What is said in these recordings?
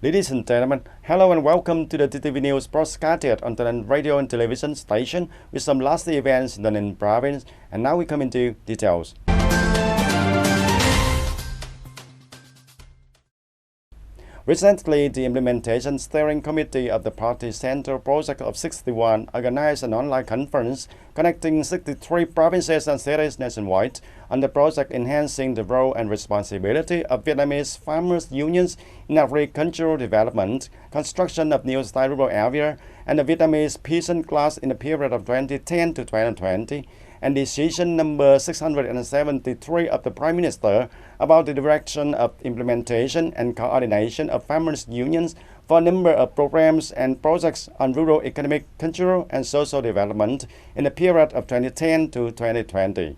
Ladies and gentlemen, hello and welcome to the TTVNEWS broadcasted on the radio and television station with some last events in the TayNinhTV province. And now we come into details. Recently, the Implementation Steering Committee of the Party Central Project of 61 organized an online conference connecting 63 provinces and cities nationwide on the project enhancing the role and responsibility of Vietnamese farmers' unions in agricultural development, construction of new rural area, and the Vietnamese peasant class in the period of 2010 to 2020. And decision number 673 of the Prime Minister about the direction of implementation and coordination of farmers' unions for a number of programs and projects on rural economic, cultural, and social development in the period of 2010 to 2020.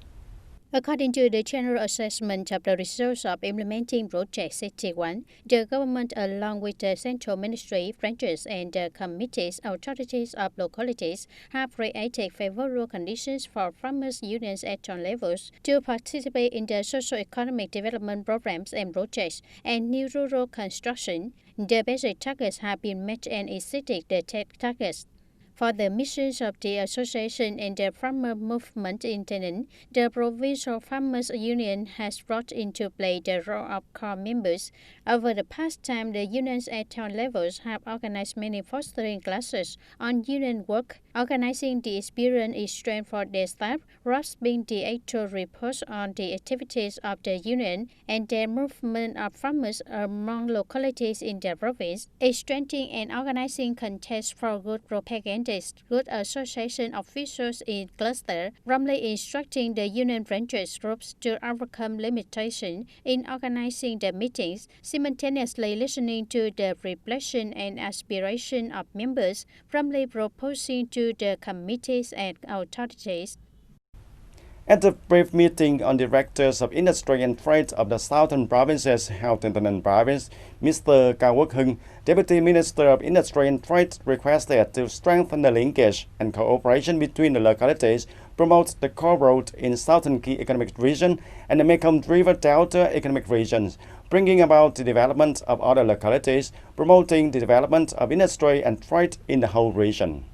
According to the general assessment of the results of implementing Project 61, the government, along with the central ministry, branches, and the committees, authorities of localities, have created favorable conditions for farmers' unions at all levels to participate in the socio-economic development programs and projects and new rural construction. The basic targets have been met and exceeded the targets. For the missions of the association and the farmer movement in TayNinhTV, the Provincial Farmers Union has brought into play the role of core members. Over the past time, the unions at town levels have organized many fostering classes on union work, organizing the experience is strength for their staff, grasping the actual reports on the activities of the union and the movement of farmers among localities in the province, strengthening and organizing contests for good propaganda, good association officials in cluster, promptly instructing the union branches groups to overcome limitation in organizing the meetings, simultaneously listening to the reflection and aspiration of members, promptly proposing to the committees and authorities. At the brief meeting on directors of industry and trade of the southern provinces held in the TayNinhTV province, Mr. Cao Quốc Hưng, Deputy Minister of Industry and Trade, requested to strengthen the linkage and cooperation between the localities, promote the core road in southern key economic region and the Mekong River Delta economic regions, bringing about the development of other localities, promoting the development of industry and trade in the whole region.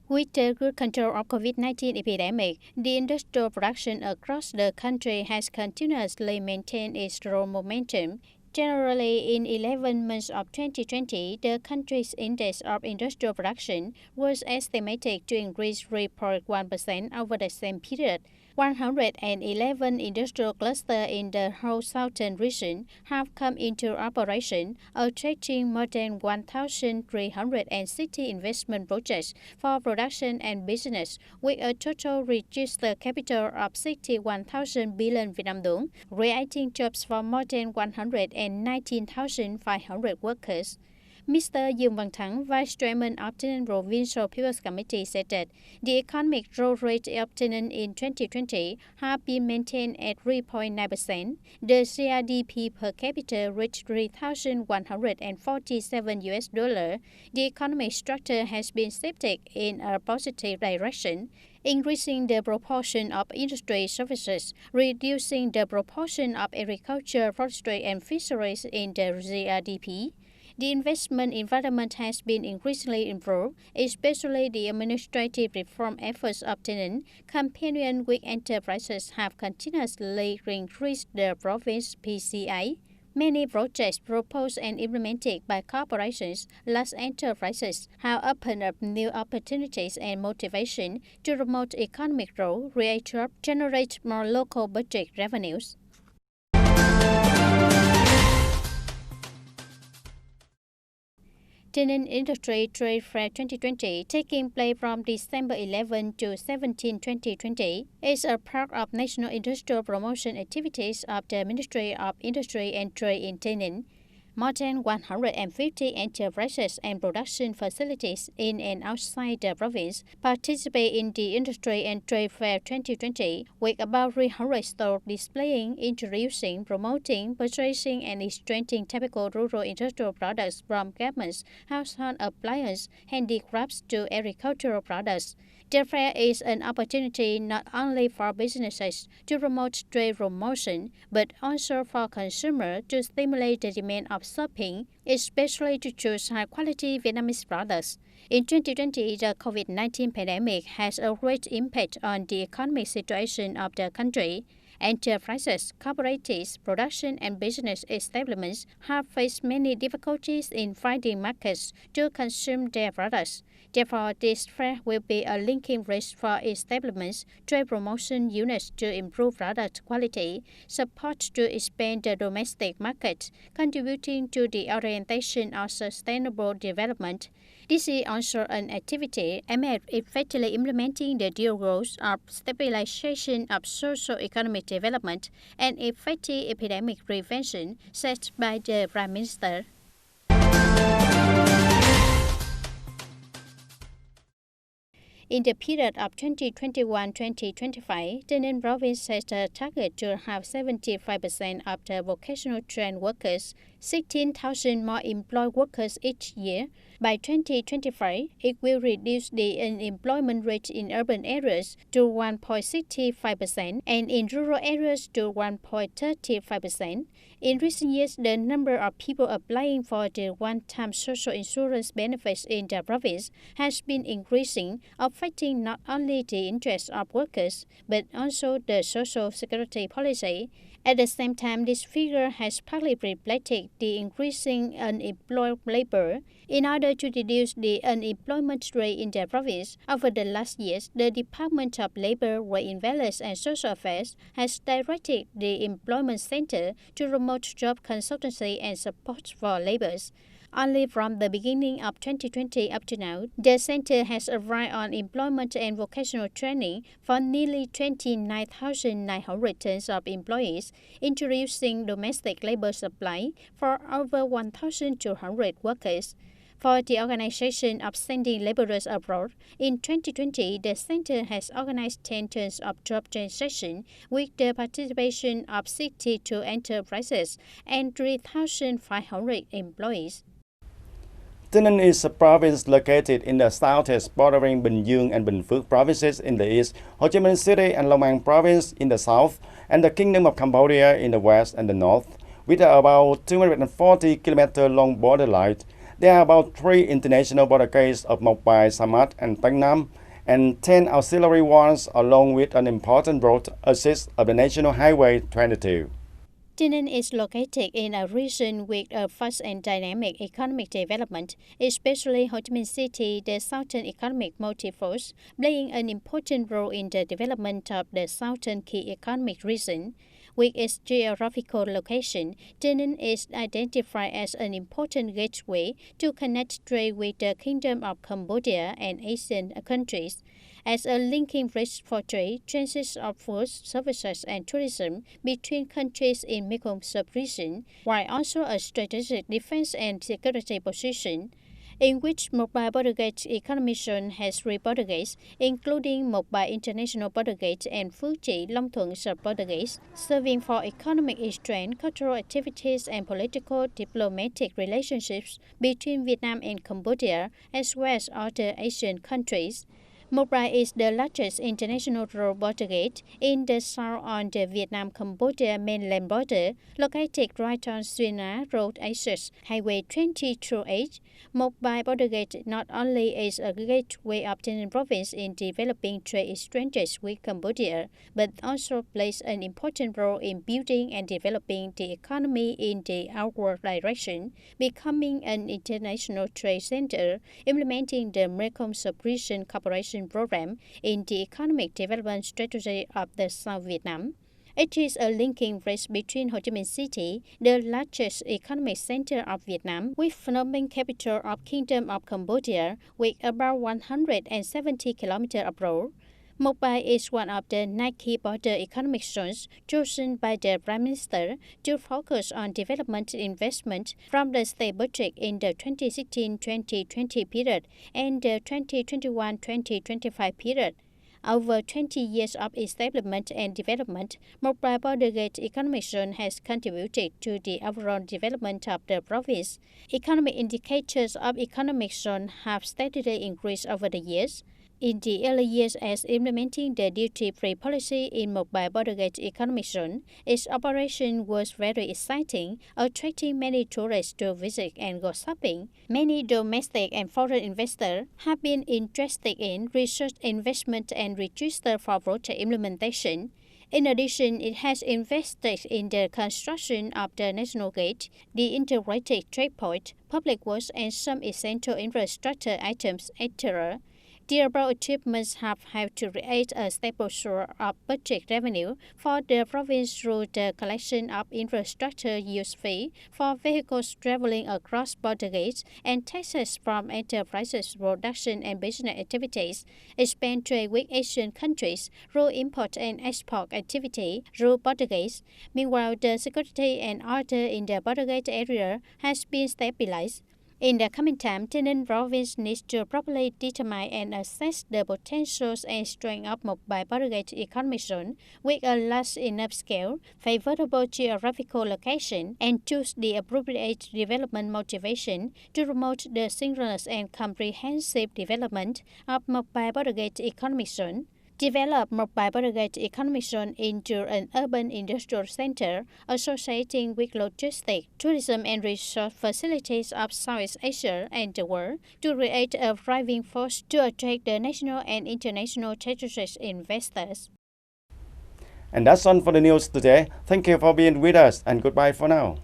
With the good control of COVID-19 epidemic, the industrial production across the country has continuously maintained its strong momentum. Generally, in 11 months of 2020, the country's index of industrial production was estimated to increase 3.1% over the same period. 111 industrial clusters in the whole southern region have come into operation, attracting more than 1,360 investment projects for production and business, with a total registered capital of 61,000 billion Vietnam dong, creating jobs for more than 119,500 workers. Mr. Dương Văn Thắng, Vice Chairman of TayNinhTV Provincial People's Committee, said that the economic growth rate of TayNinhTV in 2020 has been maintained at 3.9%. The GRDP per capita reached $3,147. The economic structure has been shifted in a positive direction, increasing the proportion of industry services, reducing the proportion of agriculture, forestry, and fisheries in the GRDP. The investment environment has been increasingly improved, especially the administrative reform efforts of TayNinhTV, companion with enterprises have continuously increased the province PCI. Many projects proposed and implemented by corporations, large enterprises, have opened up new opportunities and motivation to promote economic growth, create jobs, generate more local budget revenues. TayNinhTV Industry Trade Fair 2020, taking place from December 11 to 17, 2020, is a part of national industrial promotion activities of the Ministry of Industry and Trade in TayNinhTV. More than 150 enterprises and production facilities in and outside the province participate in the Industry and Trade Fair 2020, with about 300 stores displaying, introducing, promoting, purchasing, and exchanging typical rural industrial products from garments, household appliances, handicrafts to agricultural products. The fair is an opportunity not only for businesses to promote trade promotion, but also for consumers to stimulate the demand of shopping, especially to choose high-quality Vietnamese products. In 2020, the COVID-19 pandemic has a great impact on the economic situation of the country. Enterprises, cooperatives, production and business establishments have faced many difficulties in finding markets to consume their products. Therefore, this fair will be a linking bridge for establishments, trade promotion units to improve product quality, support to expand the domestic market, contributing to the orientation of sustainable development. This is also an activity aimed at effectively implementing the dual goals of stabilization of socio-economic development and effective epidemic prevention set by the Prime Minister. In the period of 2021-2025, TayNinhTV province set a target to have 75% of the vocational trained workers, 16,000 more employed workers each year. By 2025, it will reduce the unemployment rate in urban areas to 1.65% and in rural areas to 1.35%. In recent years, the number of people applying for the one-time social insurance benefits in the province has been increasing, affecting not only the interests of workers, but also the social security policy. At the same time, this figure has partly reflected the increasing unemployed labor. In order to reduce the unemployment rate in the province, over the last years, the Department of Labor, Work Balance and Social Affairs has directed the Employment Center to promote job consultancy and support for laborers. Only from the beginning of 2020 up to now, the center has arrived on employment and vocational training for nearly 29,900 tons of employees, introducing domestic labor supply for over 1,200 workers. For the organization of sending laborers abroad, in 2020, the center has organized 10 turns of job transaction with the participation of 62 enterprises and 3,500 employees. Tây Ninh is a province located in the southeast, bordering Bình Dương and Bình Phước provinces in the east, Ho Chi Minh City and Long An province in the south, and the Kingdom of Cambodia in the west and the north. With about 240 km long border line, there are about 3 international border gates of Mộc Bài, Samat, and Tân Nam, and 10 auxiliary ones, along with an important road assist of the National Highway 22. Tây Ninh is located in a region with a fast and dynamic economic development, especially Ho Chi Minh City, the southern economic multi-force, playing an important role in the development of the southern key economic region. With its geographical location, Tây Ninh is identified as an important gateway to connect trade with the Kingdom of Cambodia and Asian countries. As a linking bridge for trade, transit of goods, services, and tourism between countries in Mekong sub-region, while also a strategic defense and security position, in which Mộc Bài Border Gate Economic Zone has 3 border gates, including Mộc Bài International Border Gate and Phước Trị Long Thuận Sub-Border Gates, serving for economic exchange, cultural activities, and political diplomatic relationships between Vietnam and Cambodia, as well as other Asian countries. Mộc Bài is the largest international road border gate in the south on the Vietnam-Cambodia mainland border, located right on Xuyên Á Road Access Highway 2028. Mộc Bài Border Gate not only is a gateway of Tây Ninh province in developing trade exchanges with Cambodia, but also plays an important role in building and developing the economy in the outward direction, becoming an international trade center, implementing the Mekong Sub-region Cooperation Program in the economic development strategy of the South Vietnam. It is a linking bridge between Ho Chi Minh City, the largest economic center of Vietnam, with Phnom Penh, capital of Kingdom of Cambodia, with about 170 km abroad. Mộc Bài is one of the 9 key border economic zones chosen by the Prime Minister to focus on development investment from the state budget in the 2016-2020 period and the 2021-2025 period. Over 20 years of establishment and development, Mộc Bài Border Gate Economic Zone has contributed to the overall development of the province. Economic indicators of economic zone have steadily increased over the years. in the early years as implementing the duty-free policy in mobile border gate economic zone. Its operation was very exciting, attracting many tourists to visit and go shopping. Many domestic and foreign investors have been interested in research investment and registered for project implementation. In addition, it has invested in the construction of the National Gate, the integrated checkpoint, public works, and some essential infrastructure items, etc. The above achievements have helped to create a stable source of budget revenue for the province through the collection of infrastructure use fee for vehicles traveling across border gates and taxes from enterprises' production and business activities, expand trade with Asian countries through import and export activity through border gates. Meanwhile, the security and order in the border gate area has been stabilized. In the coming time, TayNinhTV province needs to properly determine and assess the potentials and strength of mobile border gate economic zone with a large enough scale, favorable geographical location, and choose the appropriate development motivation to promote the synchronous and comprehensive development of mobile border gate economic zone. Develop mobile border gate economic zone into an urban industrial center associating with logistics, tourism and resource facilities of Southeast Asia and the world to create a driving force to attract the national and international tourist investors. And that's all for the news today. Thank you for being with us and goodbye for now.